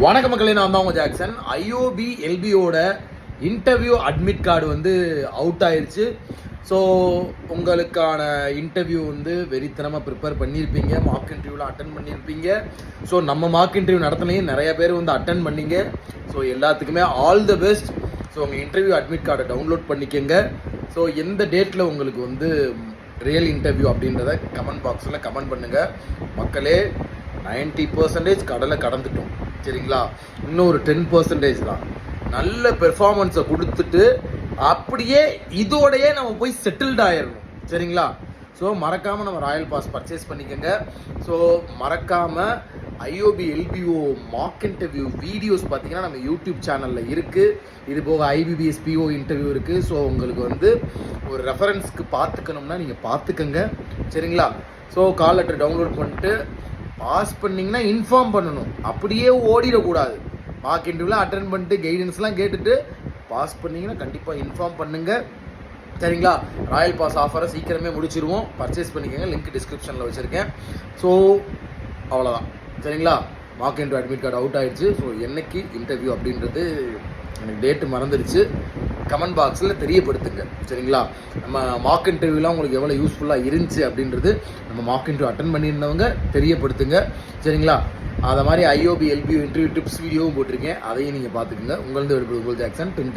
வணக்க மக்களே, நான் தான் உங்கள் ஜாக்சன். ஐஓபி எல்பியோட இன்டர்வியூ அட்மிட் கார்டு வந்து அவுட் ஆயிடுச்சு. ஸோ உங்களுக்கான இன்டர்வியூ வந்து வெறித்தனமாக ப்ரிப்பேர் பண்ணியிருப்பீங்க, மார்க் இன்டர்வியூவில் அட்டன் பண்ணியிருப்பீங்க. ஸோ நம்ம மார்க் இன்டர்வியூ நடத்தினையும் நிறைய பேர் வந்து அட்டன் பண்ணிங்க. ஸோ எல்லாத்துக்குமே ஆல் த பெஸ்ட். ஸோ உங்கள் இன்டர்வியூ அட்மிட் கார்டை டவுன்லோட் பண்ணிக்கோங்க. ஸோ எந்த டேட்டில் உங்களுக்கு வந்து ரியல் இன்டர்வியூ அப்படின்றத கமெண்ட் பாக்ஸில் கமெண்ட் பண்ணுங்கள். மக்களே, 90% கடலை கடந்துட்டோம், சரிங்களா? இன்னும் ஒரு 10% தான். நல்ல பெர்ஃபார்மன்ஸை கொடுத்துட்டு அப்படியே இதோடையே நம்ம போய் செட்டில்ட் ஆயிடணும், சரிங்களா? ஸோ மறக்காமல் நம்ம ராயல் பாஸ் பர்ச்சேஸ் பண்ணிக்கோங்க. ஸோ மறக்காமல் ஐஓபி எல்பிஓ மார்க் இன்டர்வியூ வீடியோஸ் பார்த்தீங்கன்னா நம்ம யூடியூப் சேனலில் இருக்குது. இது போக ஐபிபிஎஸ் பிஓ இன்டர்வியூ இருக்குது. ஸோ உங்களுக்கு வந்து ஒரு ரெஃபரன்ஸ்க்கு பார்த்துக்கணும்னா நீங்கள் பார்த்துக்கோங்க, சரிங்களா? ஸோ கால் லெட்டர் டவுன்லோட் பண்ணிட்டு பாஸ் பண்ணிங்கன்னா இன்ஃபார்ம் பண்ணணும், அப்படியே ஓடிடக்கூடாது. மார்க் இன்டர்வியூலாம் அட்டன் பண்ணிட்டு கைடன்ஸ்லாம் கேட்டுட்டு பாஸ் பண்ணிங்கன்னா கண்டிப்பாக இன்ஃபார்ம் பண்ணுங்கள், சரிங்களா? ராயல் பாஸ் ஆஃபரை சீக்கிரமே முடிச்சிருவோம். பர்ச்சேஸ் பண்ணிக்கோங்க, லிங்க் டிஸ்கிரிப்ஷனில் வச்சுருக்கேன். ஸோ அவ்வளோதான், சரிங்களா? Mark interview admit card out ஆகிடுச்சு. ஸோ என்னைக்கு இன்டர்வியூ அப்படின்றது எனக்கு டேட்டு மறந்துடுச்சு. கமெண்ட் பாக்ஸில் தெரியப்படுத்துங்க, சரிங்களா? நம்ம மார்க் இன்டர்வியூலாம் உங்களுக்கு எவ்வளோ யூஸ்ஃபுல்லாக இருந்துச்சு அப்படின்றது நம்ம மார்க் இன்டர்வியூ அட்டன் பண்ணியிருந்தவங்க தெரியப்படுத்துங்க, சரிங்களா? அதை மாதிரி ஐஓபி எல்பிஓ இன்டர்வியூ டிப்ஸ் வீடியோவும் போட்டிருக்கேன், அதையும் நீங்கள் பார்த்துக்குங்க. உங்களது ஜாக்சன் 10